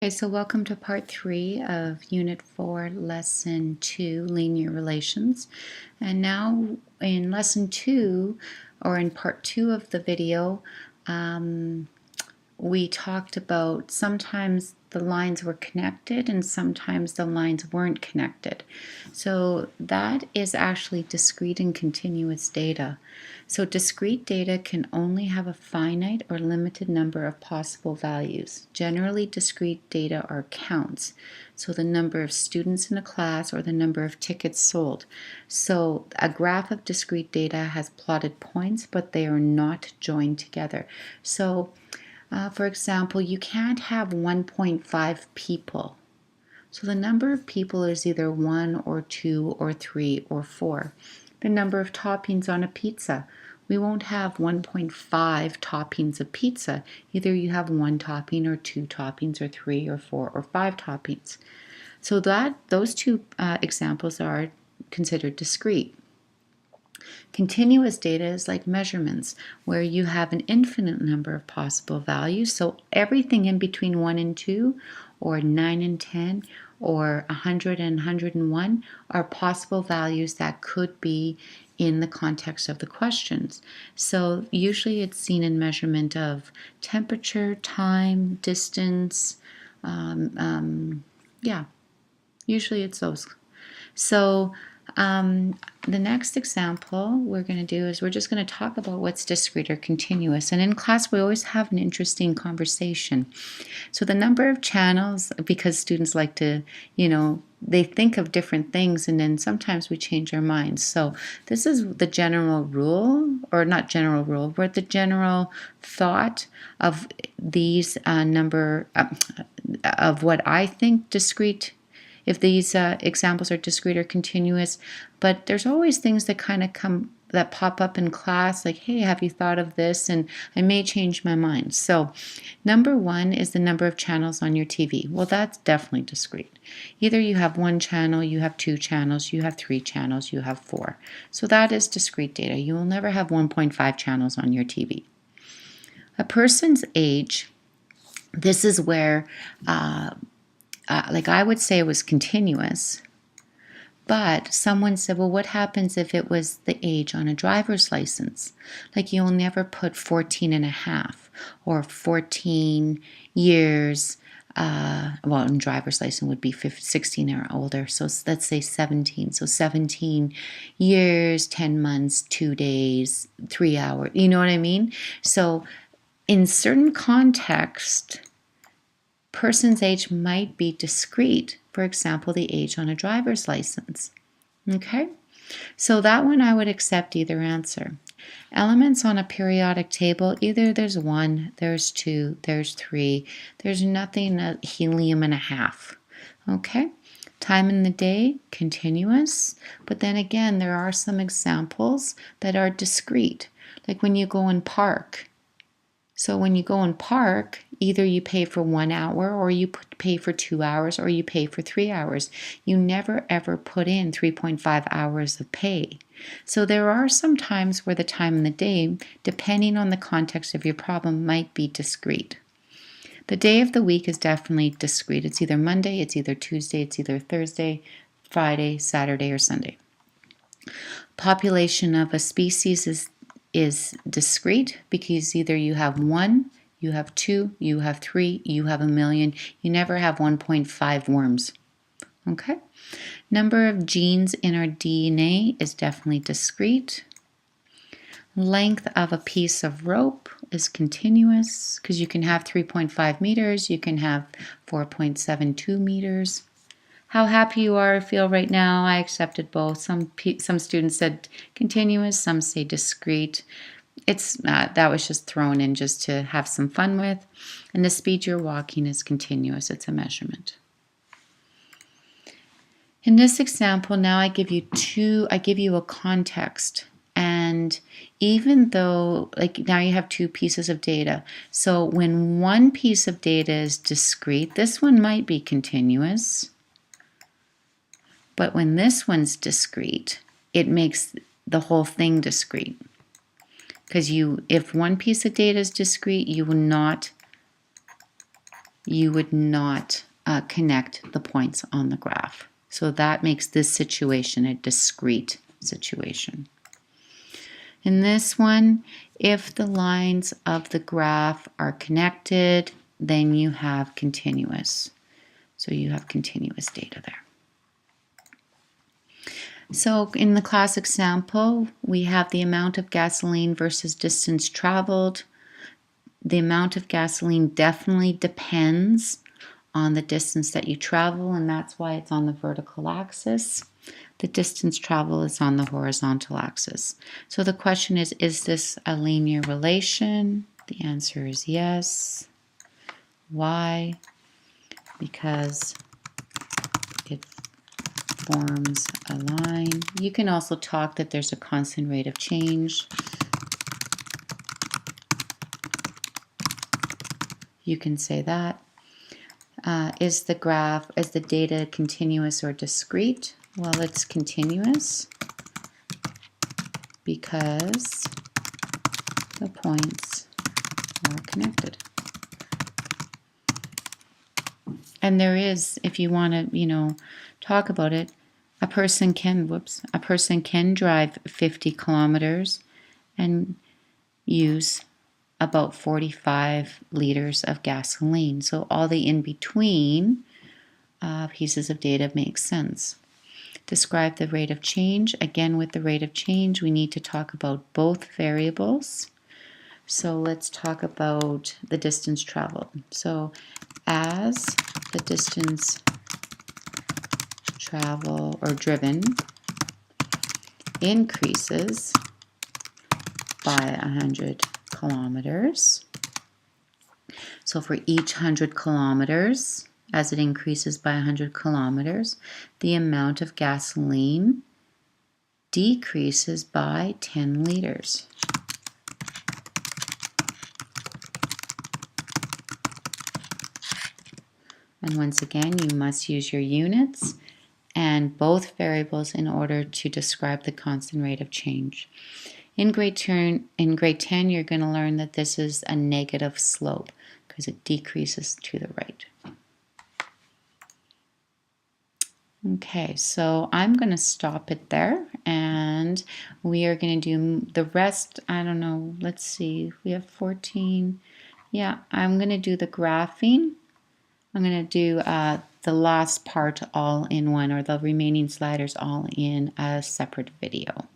Okay, so welcome to part 3 of Unit 4, Lesson 2, Linear Relations. And now in Lesson 2, or in part 2 of the video, we talked about sometimes the lines were connected and sometimes the lines weren't connected. So that is actually discrete and continuous data. So discrete data can only have a finite or limited number of possible values. Generally, discrete data are counts. So the number of students in a class or the number of tickets sold. So a graph of discrete data has plotted points, but they are not joined together. So for example, you can't have 1.5 people. So the number of people is either 1 or 2 or 3 or 4. The number of toppings on a pizza. We won't have 1.5 toppings of pizza. Either you have 1 topping or 2 toppings or 3 or 4 or 5 toppings. So those two examples are considered discrete. Continuous data is like measurements, where you have an infinite number of possible values. So everything in between 1 and 2, or 9 and 10, or 100 and 101 are possible values that could be in the context of the questions. So usually it's seen in measurement of temperature, time, distance. Yeah, usually it's those. So the next example we're going to do is we're just going to talk about what's discrete or continuous. And in class, we always have an interesting conversation. So the number of channels, because students like to, they think of different things and then sometimes we change our minds. So this is the general rule, or not general rule, but the general thought of these number of what I think discrete, if these examples are discrete or continuous. But there's always things that kind of that pop up in class, like, hey, have you thought of this? And I may change my mind. So number 1 is the number of channels on your TV. Well, that's definitely discrete. Either you have 1 channel, you have 2 channels, you have 3 channels, you have 4. So that is discrete data. You will never have 1.5 channels on your TV. A person's age, this is where like I would say it was continuous, but someone said, well, what happens if it was the age on a driver's license? Like you'll never put 14 and a half or 14 years. Well, in driver's license would be 16 or older. So let's say 17. So 17 years, 10 months, 2 days, 3 hours. You know what I mean? So in certain context, person's age might be discrete. For example, the age on a driver's license. Okay? So that one I would accept either answer. Elements on a periodic table, either there's 1, there's 2, there's 3, there's nothing, helium and a half. Okay? Time in the day, continuous. But then again, there are some examples that are discrete. Like when you go and park. So when you go and park, either you pay for 1 hour or you pay for 2 hours or you pay for 3 hours. You never ever put in 3.5 hours of pay. So there are some times where the time in the day, depending on the context of your problem, might be discrete. The day of the week is definitely discrete. It's either Monday, it's either Tuesday, it's either Thursday, Friday, Saturday, or Sunday. Population of a species is discrete because either you have 1, you have 2, you have 3, you have 1,000,000. You never have 1.5 worms. Okay? Number of genes in our DNA is definitely discrete. Length of a piece of rope is continuous because you can have 3.5 meters, you can have 4.72 meters. How happy you are feel right now, I accepted both. Some students said continuous, some say discrete. It's that was just thrown in just to have some fun with. And the speed you're walking is continuous. It's a measurement. In this example, now I give you a context. And even though, like now you have 2 pieces of data. So when one piece of data is discrete, this one might be continuous. But when this one's discrete, it makes the whole thing discrete. Because if one piece of data is discrete, you you would not connect the points on the graph. So that makes this situation a discrete situation. In this one, if the lines of the graph are connected, then you have continuous. So you have continuous data there. So in the class example, we have the amount of gasoline versus distance traveled. The amount of gasoline definitely depends on the distance that you travel, and that's why it's on the vertical axis. The distance traveled is on the horizontal axis. So the question is this a linear relation? The answer is yes. Why? Because it forms a line. You can also talk that there's a constant rate of change. You can say that. Is the data continuous or discrete? Well, it's continuous because the points are connected. And there is, if you want to, talk about it, a person can drive 50 kilometers and use about 45 liters of gasoline. So all the in-between pieces of data makes sense. Describe the rate of change. Again, with the rate of change, we need to talk about both variables. So let's talk about the distance traveled. So as the distance traveled or driven increases by 100 kilometers. So for each 100 kilometers, as it increases by 100 kilometers, the amount of gasoline decreases by 10 liters. And once again, you must use your units and both variables in order to describe the constant rate of change. In grade 10, you're going to learn that this is a negative slope because it decreases to the right. Okay, so I'm going to stop it there, and we are going to do the rest. I don't know, let's see, we have 14. Yeah, I'm going to do the graphing. I'm going to do the last part all in one, or the remaining sliders all in a separate video.